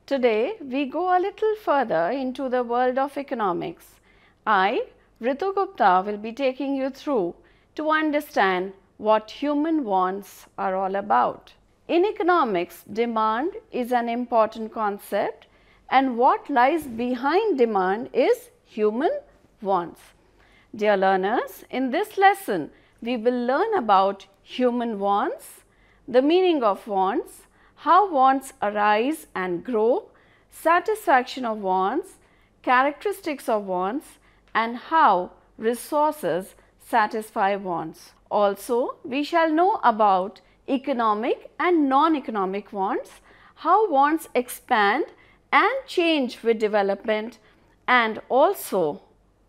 Today, we go a little further into the world of economics. I, Ritu Gupta, will be taking you through to understand what human wants are all about. In economics, demand is an important concept, and what lies behind demand is human wants. Dear learners, in this lesson, we will learn about human wants, the meaning of wants, how wants arise and grow, satisfaction of wants, characteristics of wants, and how resources satisfy wants. Also, we shall know about economic and non-economic wants, how wants expand and change with development, and also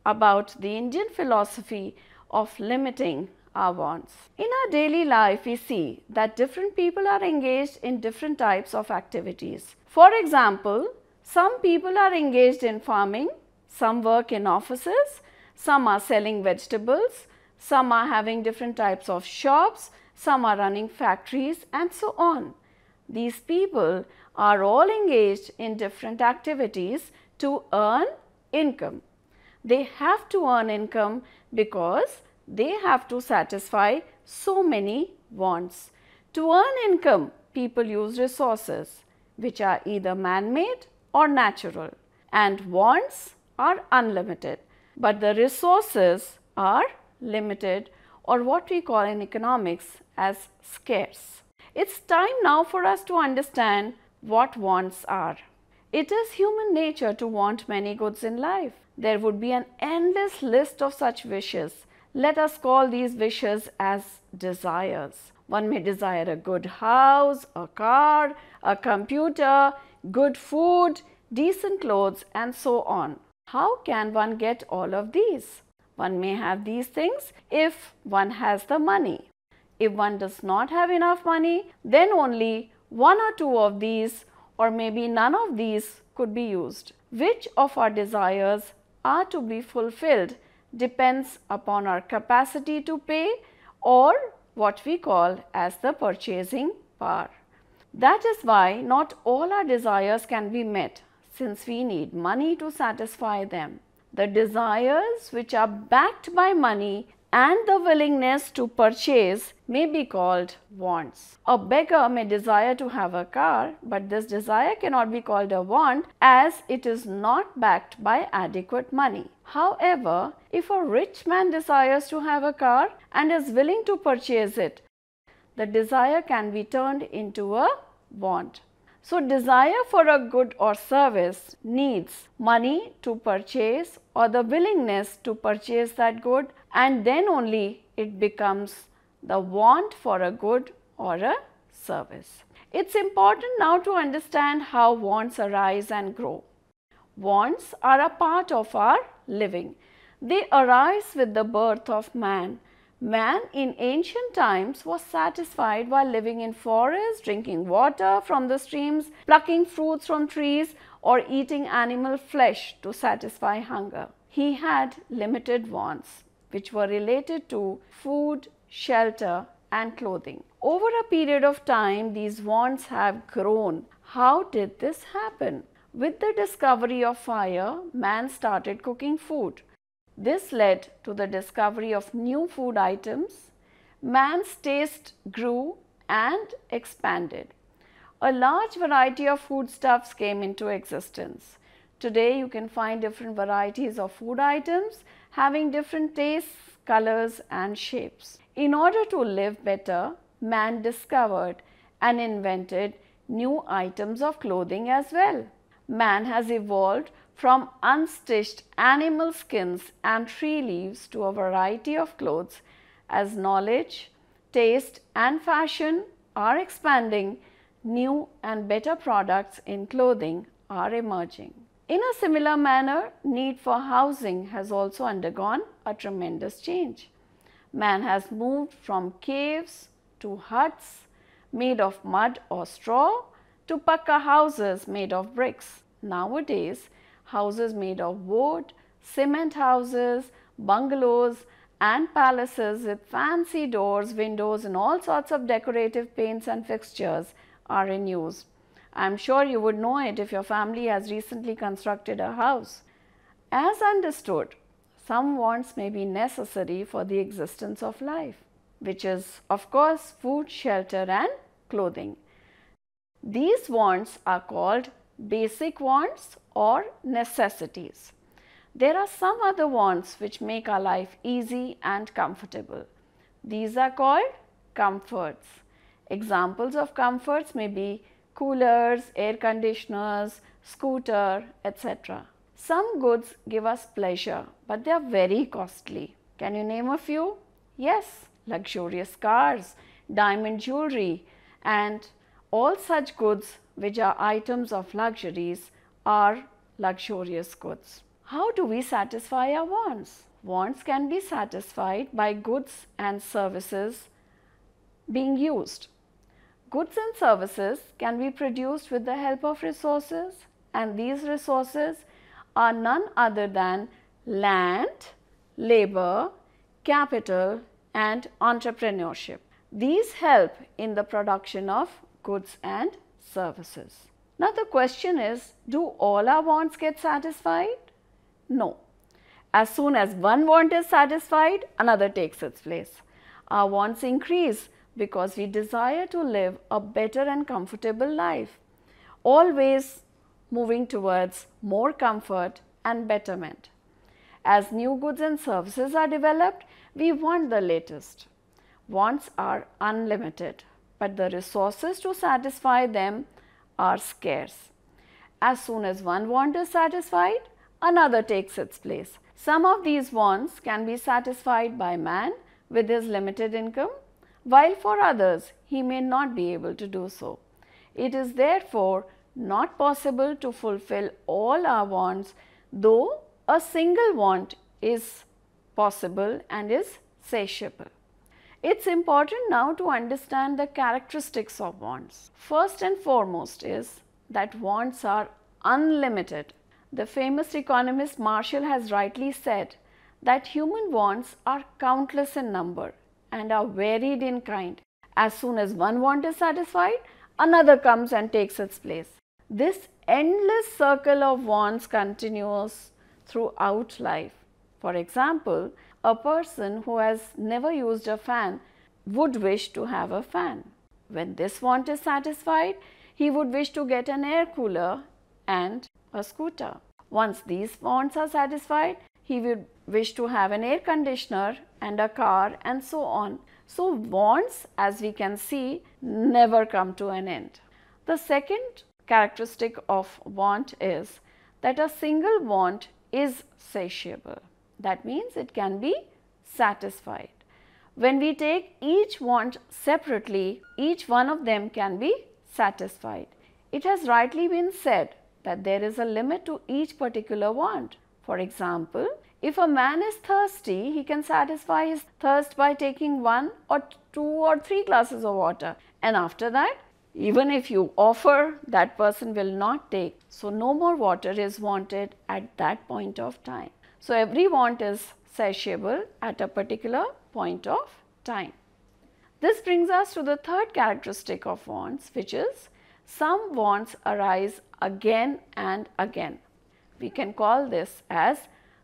about the Indian philosophy of limiting our wants. In our daily life, we see that different people are engaged in different types of activities. For example, some people are engaged in farming, some work in offices, some are selling vegetables, some are having different types of shops, some are running factories, and so on. These people are all engaged in different activities to earn income. They have to earn income because they have to satisfy so many wants. To earn income, people use resources which are either man-made or natural, and wants are unlimited, but the resources are limited, or what we call in economics as scarce. It's time now for us to understand what wants are. It is human nature to want many goods in life. There would be an endless list of such wishes. Let us call these wishes as desires. One may desire a good house, a car, a computer, good food, decent clothes, and so on. How can one get all of these? One may have these things if one has the money. If one does not have enough money, then only one or two of these, or maybe none of these, could be used. Which of our desires are to be fulfilled depends upon our capacity to pay, or what we call as the purchasing power. That is why not all our desires can be met, since we need money to satisfy them. The desires which are backed by money and the willingness to purchase may be called wants. A beggar may desire to have a car, but this desire cannot be called a want as it is not backed by adequate money. However, if a rich man desires to have a car and is willing to purchase it, the desire can be turned into a want. So, desire for a good or service needs money to purchase or the willingness to purchase that good, and then only it becomes the want for a good or a service. It's important now to understand how wants arise and grow. Wants are a part of our living. They arise with the birth of man. Man in ancient times was satisfied while living in forests, drinking water from the streams, plucking fruits from trees, or eating animal flesh to satisfy hunger. He had limited wants, which were related to food, shelter, and clothing. Over a period of time, these wants have grown. How did this happen? With the discovery of fire, man started cooking food. This led to the discovery of new food items. Man's taste grew and expanded. A large variety of foodstuffs came into existence. Today, you can find different varieties of food items having different tastes, colors, and shapes. In order to live better, man discovered and invented new items of clothing as well. Man has evolved from unstitched animal skins and tree leaves to a variety of clothes. As knowledge, taste, and fashion are expanding, new and better products in clothing are emerging. In a similar manner, need for housing has also undergone a tremendous change. Man has moved from caves to huts made of mud or straw to pakka houses made of bricks. Nowadays, houses made of wood, cement houses, bungalows, and palaces with fancy doors, windows, and all sorts of decorative paints and fixtures are in use. I'm sure you would know it if your family has recently constructed a house. As understood, some wants may be necessary for the existence of life, which is of course food, shelter and clothing. These wants are called basic wants or necessities. There are some other wants which make our life easy and comfortable. These are called comforts. Examples of comforts may be coolers, air conditioners, scooter, etc. Some goods give us pleasure, but they are very costly. Can you name a few? Yes, luxurious cars, diamond jewelry, and all such goods which are items of luxuries are luxurious goods. How do we satisfy our wants? Wants can be satisfied by goods and services being used. Goods and services can be produced with the help of resources, and these resources are none other than land, labor, capital and entrepreneurship. These help in the production of goods and services. Now the question is, do all our wants get satisfied? No. As soon as one want is satisfied, another takes its place. Our wants increase because we desire to live a better and comfortable life, always moving towards more comfort and betterment. As new goods and services are developed, we want the latest. Wants are unlimited, but the resources to satisfy them are scarce. As soon as one want is satisfied, another takes its place. Some of these wants can be satisfied by man with his limited income, while for others he may not be able to do so. It is therefore not possible to fulfill all our wants, though a single want is possible and is satiable. It's important now to understand the characteristics of wants. First and foremost is that wants are unlimited. The famous economist Marshall has rightly said that human wants are countless in number and are varied in kind. As soon as one want is satisfied, another comes and takes its place. This endless circle of wants continues throughout life. For example, a person who has never used a fan would wish to have a fan. When this want is satisfied, he would wish to get an air cooler and a scooter. Once these wants are satisfied, he would wish to have an air conditioner and a car and so on. So wants, as we can see, never come to an end. The second characteristic of want is that a single want is satiable. That means it can be satisfied. When we take each want separately, each one of them can be satisfied. It has rightly been said that there is a limit to each particular want. For example, if a man is thirsty, he can satisfy his thirst by taking 1 or 2 or 3 glasses of water, and after that, even if you offer, that person will not take. So no more water is wanted at that point of time. So every want is satiable at a particular point of time. This brings us to the third characteristic of wants, which is some wants arise again and again. We can call this as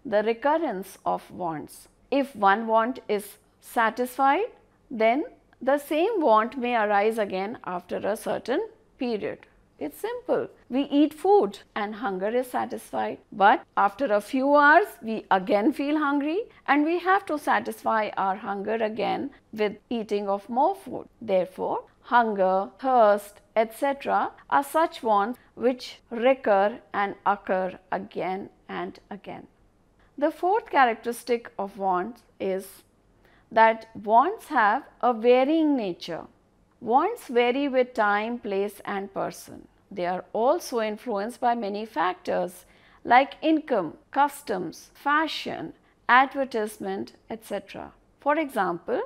the recurrence of wants. If one want is satisfied, then the same want may arise again after a certain period. It's simple. We eat food and hunger is satisfied, but after a few hours we again feel hungry and we have to satisfy our hunger again with eating of more food. Therefore, hunger, thirst, etc. are such wants which recur and occur again and again. The fourth characteristic of wants is that wants have a varying nature. Wants vary with time, place and person. They are also influenced by many factors like income, customs, fashion, advertisement, etc. For example,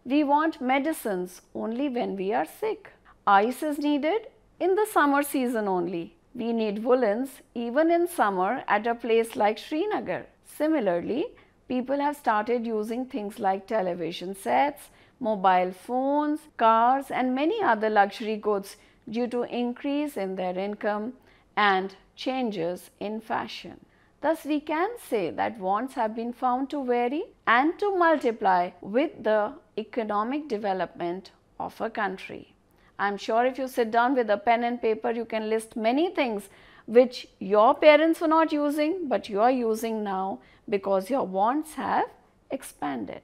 we want medicines only when we are sick. Ice is needed in the summer season only. We need woolens even in summer at a place like Srinagar. Similarly, people have started using things like television sets, mobile phones, cars and many other luxury goods due to increase in their income and changes in fashion. Thus, we can say that wants have been found to vary and to multiply with the economic development of a country. I am sure if you sit down with a pen and paper, you can list many things which your parents were not using, but you are using now because your wants have expanded.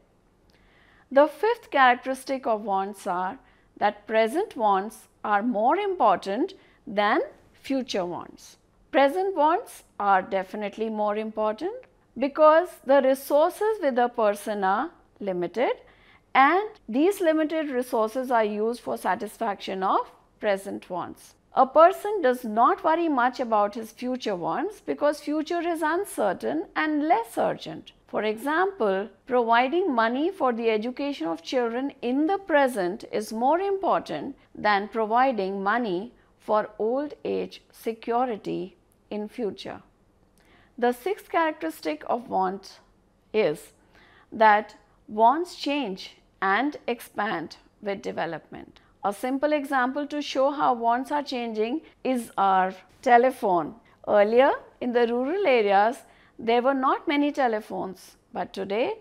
The fifth characteristic of wants are that present wants are more important than future wants. Present wants are definitely more important because the resources with a person are limited, and these limited resources are used for satisfaction of present wants. A person does not worry much about his future wants because future is uncertain and less urgent. For example, providing money for the education of children in the present is more important than providing money for old age security in future. The sixth characteristic of want is that wants change and expand with development. A simple example to show how wants are changing is our telephone. Earlier in the rural areas, there were not many telephones, but today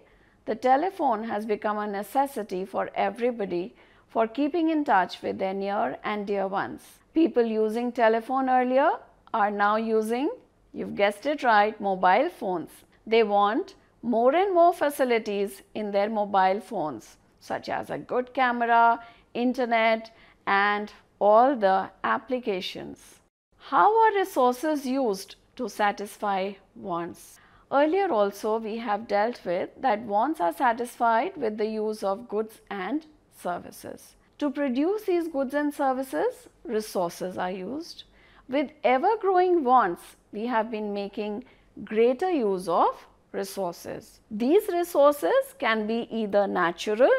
the telephone has become a necessity for everybody for keeping in touch with their near and dear ones. People using telephone earlier are now using, you've guessed it right, mobile phones. They want more and more facilities in their mobile phones, such as a good camera, internet, and all the applications. How are resources used to satisfy wants? Earlier also we have dealt with that wants are satisfied with the use of goods and services. To produce these goods and services, resources are used. With ever growing wants, we have been making greater use of resources. These resources can be either natural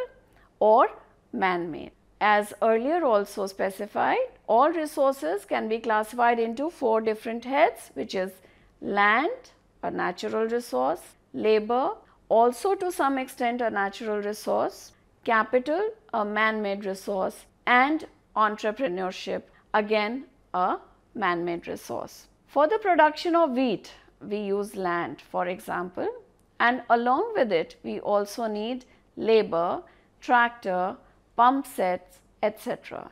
or man-made. As earlier also specified, all resources can be classified into 4 different heads, which is land, a natural resource, labor, also to some extent a natural resource, capital, a man-made resource, and entrepreneurship, again a man-made resource. For the production of wheat, we use land, for example, and along with it we also need labor, tractor, pump sets, etc.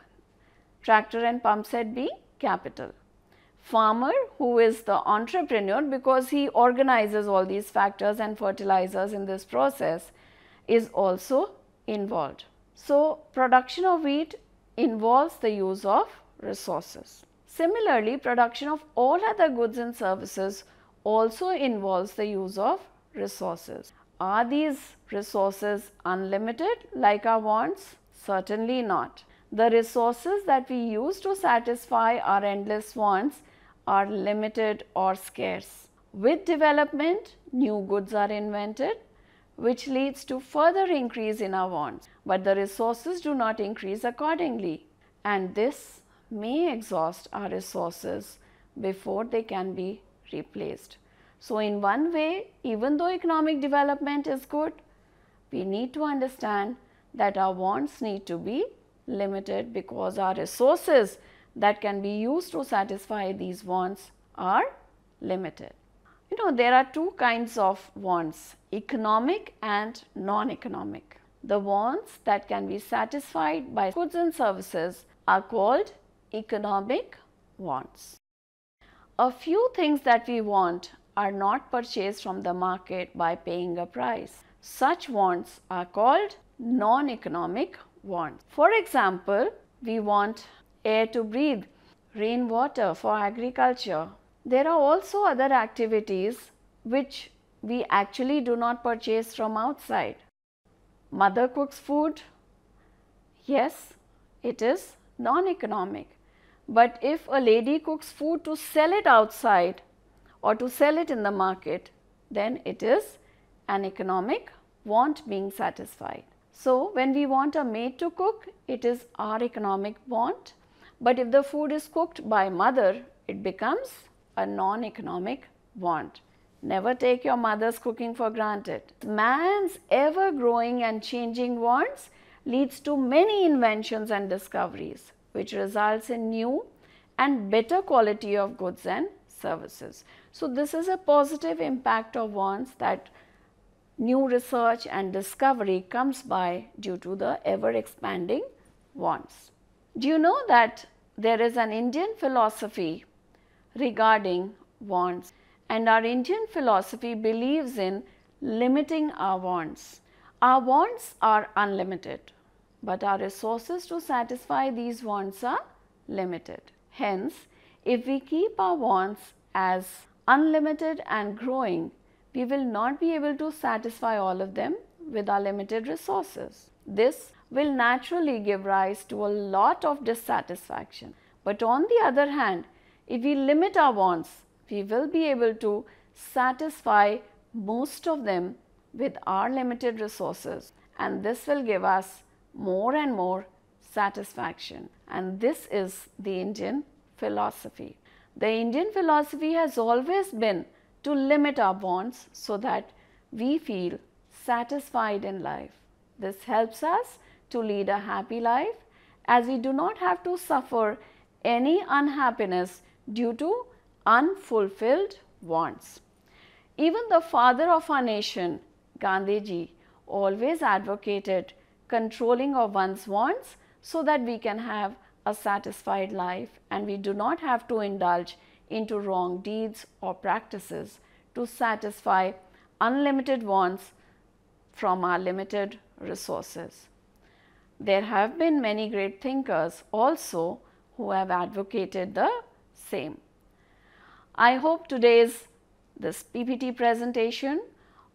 Tractor and pump set be capital. Farmer, who is the entrepreneur because he organizes all these factors and fertilizers in this process, is also involved. So, production of wheat involves the use of resources. Similarly, production of all other goods and services also involves the use of resources. Are these resources unlimited like our wants? Certainly not. The resources that we use to satisfy our endless wants are limited or scarce. With development, new goods are invented, which leads to further increase in our wants, but the resources do not increase accordingly, and this may exhaust our resources before they can be replaced. So, in one way, even though economic development is good, we need to understand that our wants need to be limited because our resources that can be used to satisfy these wants are limited. You know, there are 2 kinds of wants, economic and non-economic. The wants that can be satisfied by goods and services are called economic wants. A few things that we want are not purchased from the market by paying a price. Such wants are called non-economic wants. For example, we want air to breathe, rainwater for agriculture. There are also other activities which we actually do not purchase from outside. Mother cooks food, yes, it is non-economic. But if a lady cooks food to sell it outside or to sell it in the market, then it is an economic want being satisfied. So, when we want a maid to cook, it is our economic want, but if the food is cooked by mother, it becomes a non-economic want. Never take your mother's cooking for granted. Man's ever growing and changing wants leads to many inventions and discoveries. which results in new and better quality of goods and services. So, this is a positive impact of wants, that new research and discovery comes by due to the ever expanding wants. Do you know that there is an Indian philosophy regarding wants, and our Indian philosophy believes in limiting our wants. Our wants are unlimited, but our resources to satisfy these wants are limited. Hence, if we keep our wants as unlimited and growing, we will not be able to satisfy all of them with our limited resources. This will naturally give rise to a lot of dissatisfaction. But on the other hand, if we limit our wants, we will be able to satisfy most of them with our limited resources, and this will give us more and more satisfaction. And this is the Indian philosophy. The Indian philosophy has always been to limit our wants so that we feel satisfied in life. This helps us to lead a happy life, as we do not have to suffer any unhappiness due to unfulfilled wants. Even the father of our nation, Gandhiji, always advocated controlling of one's wants so that we can have a satisfied life and we do not have to indulge into wrong deeds or practices to satisfy unlimited wants from our limited resources. There have been many great thinkers also who have advocated the same. I hope this PPT presentation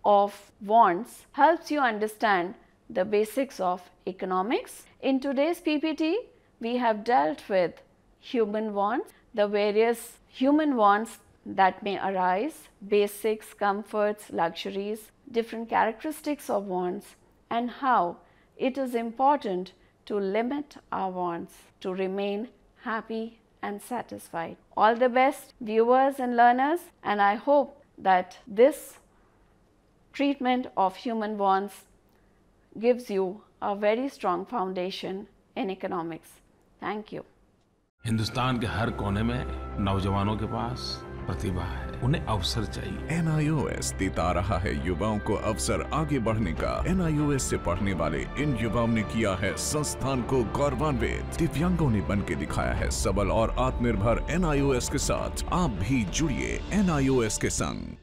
of wants helps you understand the basics of economics. In today's PPT, we have dealt with human wants, the various human wants that may arise, basics, comforts, luxuries, different characteristics of wants, and how it is important to limit our wants to remain happy and satisfied. All the best, viewers and learners, and I hope that this treatment of human wants gives you a very strong foundation in economics. Thank you. Hindustan के हर कोने में नौजवानों के पास प्रतिभा है, उन्हें अवसर चाहिए। NIOS देता रहा है युवाओं को अवसर आगे बढ़ने का। NIOS से पढ़ने वाले इन युवाओं ने किया है संस्थान को गौरवान्वित। दिव्यांगों ने बन के दिखाया है सबल और आत्मनिर्भर। NIOS के साथ आप भी जुड़िए NIOS के संग।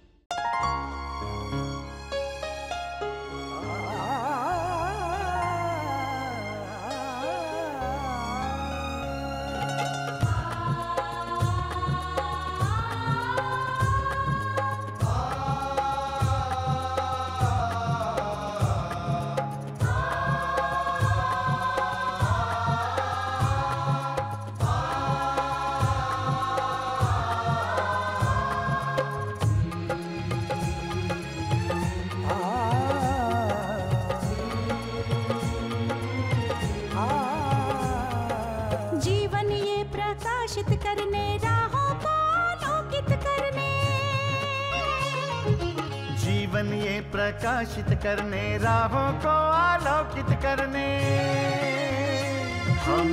जीवन ये प्रकाशित करने, राहों को आलोकित करने, हम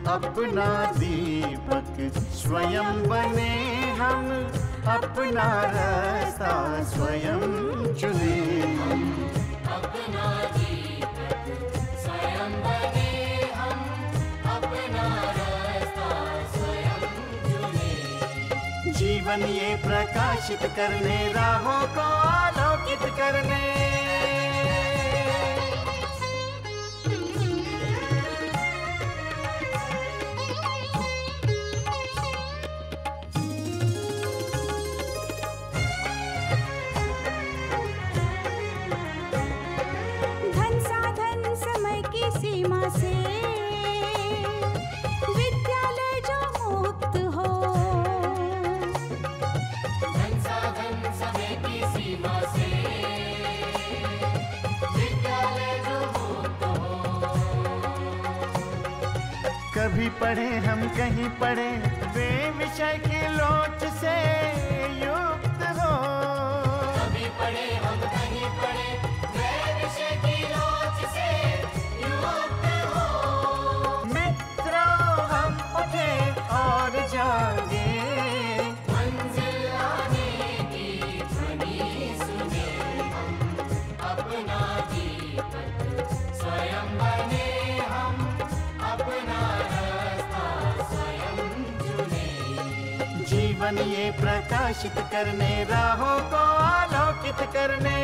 अपना दीपक स्वयं बने, हम अपना रास्ता स्वयं चुने। हम अपना दीपक स्वयं बने, हम अपना रास्ता स्वयं चुने। जीवन ये प्रकाशित करने, राहों को आलोकित करने। धन साधन समय की सीमा से विद्यालय जो मुक्त हो, धन साधन समय की सीमा से विद्यालय जो मुक्त हो। कभी पढ़े हम कहीं पढ़े, वे विषय की लोच से युक्त हो। कभी पढ़े हम कहीं पढ़े, वे विषय की लोच से युक्त हो। मित्रों बनिए प्रकाशित करने, राहों को आलोकित करने।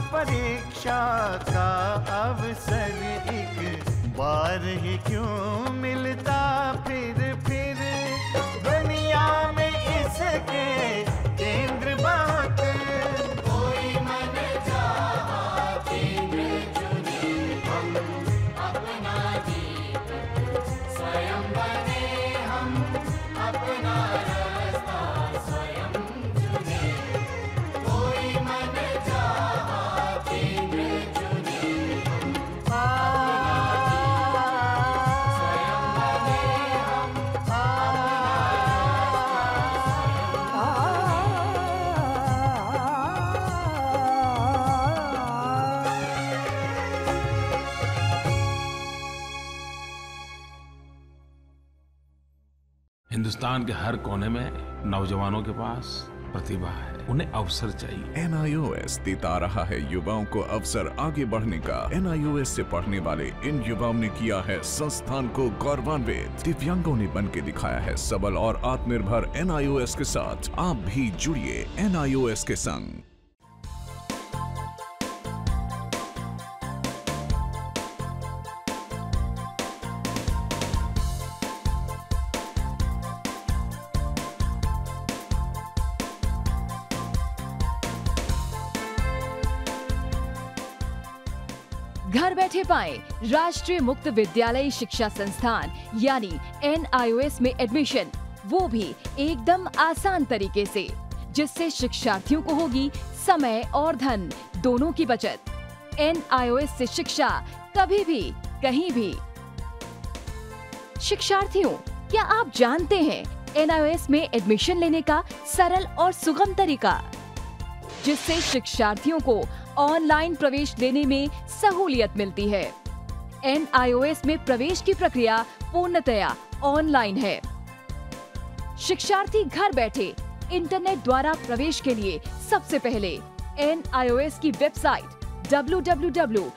परीक्षा का अवसर एक बार ही क्यों मिलता फिर दुनिया में इसके केंद्र बहुत। कोई मन चाहा केंद्र चुने, हम अपना जीत स्वयं बने, हम अपना रास्ता स्वयं चुने। कोई मन हिंदुस्तान के हर कोने में नौजवानों के पास प्रतिभा है, उन्हें अवसर चाहिए। NIOS देता रहा है युवाओं को अवसर आगे बढ़ने का। NIOS से पढ़ने वाले इन युवाओं ने किया है संस्थान को गौरवान्वित। दिव्यांगों ने बन के दिखाया है सबल और आत्मनिर्भर। NIOS के साथ आप भी जुड़िए NIOS के संग। घर बैठे पाएं राष्ट्रीय मुक्त विद्यालय शिक्षा संस्थान यानी NIOS में एडमिशन, वो भी एकदम आसान तरीके से, जिससे शिक्षार्थियों को होगी समय और धन दोनों की बचत। NIOS से शिक्षा कभी भी कहीं भी। शिक्षार्थियों, क्या आप जानते हैं NIOS में एडमिशन लेने का सरल और सुगम तरीका, जिससे शिक्षार्थियों को ऑनलाइन प्रवेश लेने में सहूलियत मिलती है। NIOS में प्रवेश की प्रक्रिया पूर्णतया ऑनलाइन है। शिक्षार्थी घर बैठे इंटरनेट द्वारा प्रवेश के लिए सबसे पहले NIOS की वेबसाइट www.nios.ac.in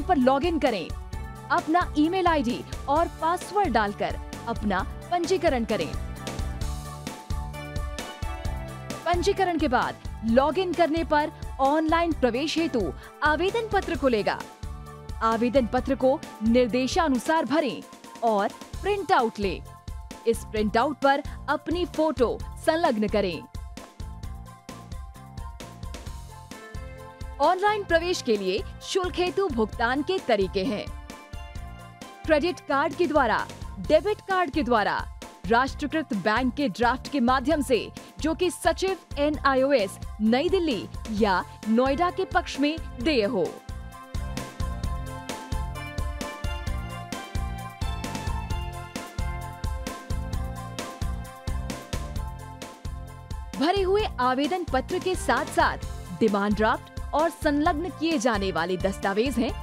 पर लॉगिन करें। अपना ईमेल आईडी और पासवर्ड डालकर अपना पंजीकरण करें। पंजीकरण के बाद लॉगिन करने पर ऑनलाइन प्रवेश हेतु आवेदन पत्र खुलेगा। आवेदन पत्र को निर्देशानुसार भरें और प्रिंट आउट लें। इस प्रिंट आउट पर अपनी फोटो संलग्न करें। ऑनलाइन प्रवेश के लिए शुल्क हेतु भुगतान के तरीके हैं: क्रेडिट कार्ड के द्वारा, डेबिट कार्ड के द्वारा, राष्ट्रीयकृत बैंक के ड्राफ्ट के माध्यम से, जो कि सचिव NIOS नई दिल्ली या नोएडा के पक्ष में देय हो। भरे हुए आवेदन पत्र के साथ साथ डिमांड ड्राफ्ट और संलग्न किए जाने वाले दस्तावेज हैं: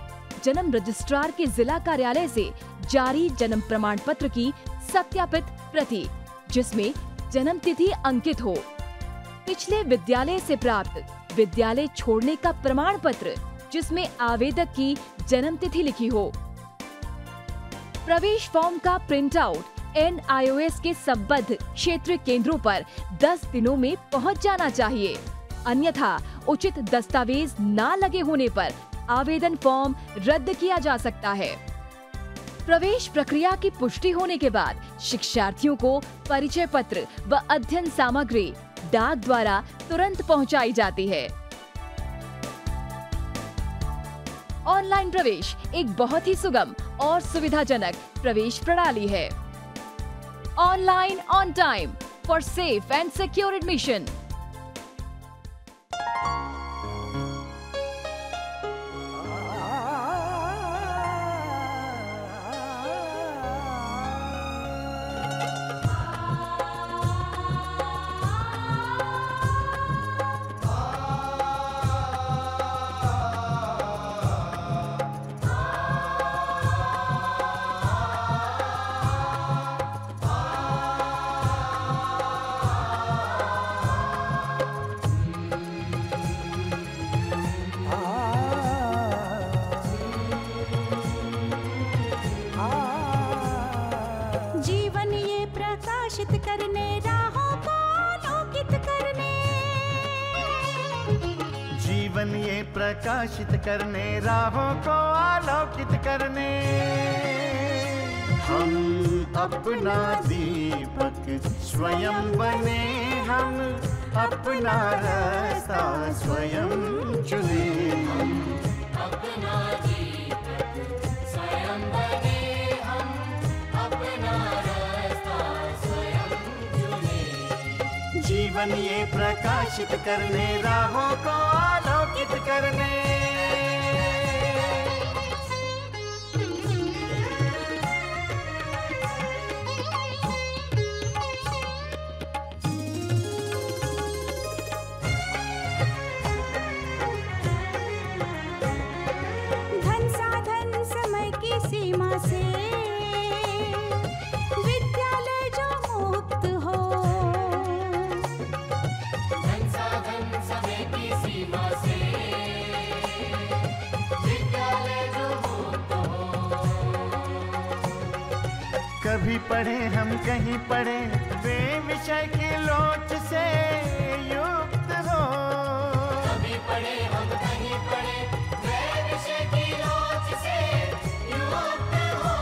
जन्म रजिस्ट्रार के जिला कार्यालय से जारी जन्म प्रमाण पत्र की सत्यापित प्रति, जिसमें जन्म तिथि अंकित हो, पिछले विद्यालय से प्राप्त विद्यालय छोड़ने का प्रमाण पत्र, जिसमें आवेदक की जन्म तिथि लिखी हो। प्रवेश फॉर्म का प्रिंट आउट NIOS के संबद्ध क्षेत्रीय केंद्रों पर 10 दिनों में पहुंच जाना चाहिए, अन्यथा उचित दस्तावेज न लगे होने पर आवेदन फॉर्म रद्द किया जा सकता है। प्रवेश प्रक्रिया की पुष्टि होने के बाद शिक्षार्थियों को परिचय पत्र व अध्ययन सामग्री डाक द्वारा तुरंत पहुंचाई जाती है। ऑनलाइन प्रवेश एक बहुत ही सुगम और सुविधाजनक प्रवेश प्रणाली है। Online on time for safe and secure admission. प्रकाशित करने, राहों को आलोकित करने। जीवन ये प्रकाशित करने, राहों को आलोकित करने। हम अपना दीपक स्वयं बने, हम अपना रास्ता स्वयं चुने। अपना दीपक स्वयं बने, हम अपना रास्ता स्वयं चुने। जीवन ये प्रकाशित करने, राहों को आलोकित करने। सीमा से विद्यालय जो मुक्त हो, धन साधन समय की सीमा से विद्यालय जो मुक्त हो। कभी पढ़े हम कहीं पढ़े, वे विषय की लोच से युक्त हो। कभी पढ़े हम कहीं पढ़े, वे विषय की लोच से युक्त हो।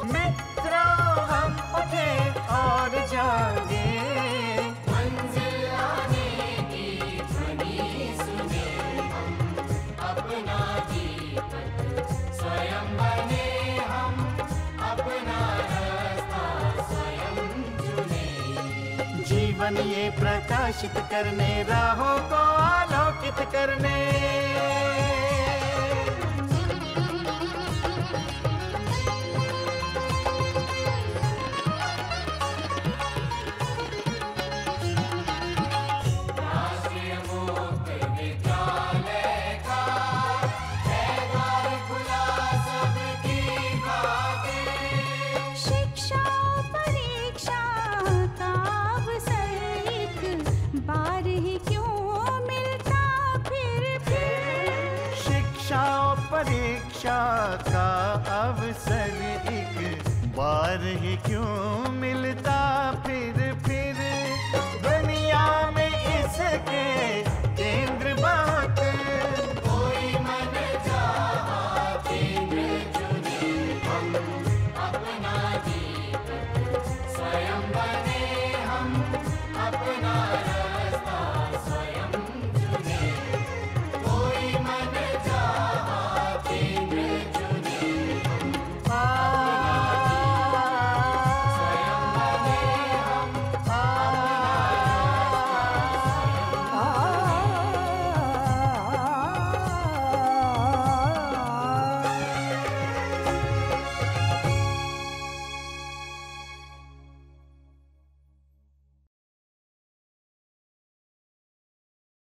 मित्रों हम उठे और जागे, मंजिल आने की ध्वनि सुने। हम अपना दीपक स्वयं बने, हम अपना रास्ता स्वयं चुने। जीवन ये प्रकाशित करने, राहों को आलोकित करने। राष्ट्रीय मुक्त विद्यालय का है द्वार खुला सबकी खातिर। शिक्षा परीक्षा का अवसर एक बार ही क्यों मिलता फिर। शिक्षा और परीक्षा का अवसर एक बार ही क्यों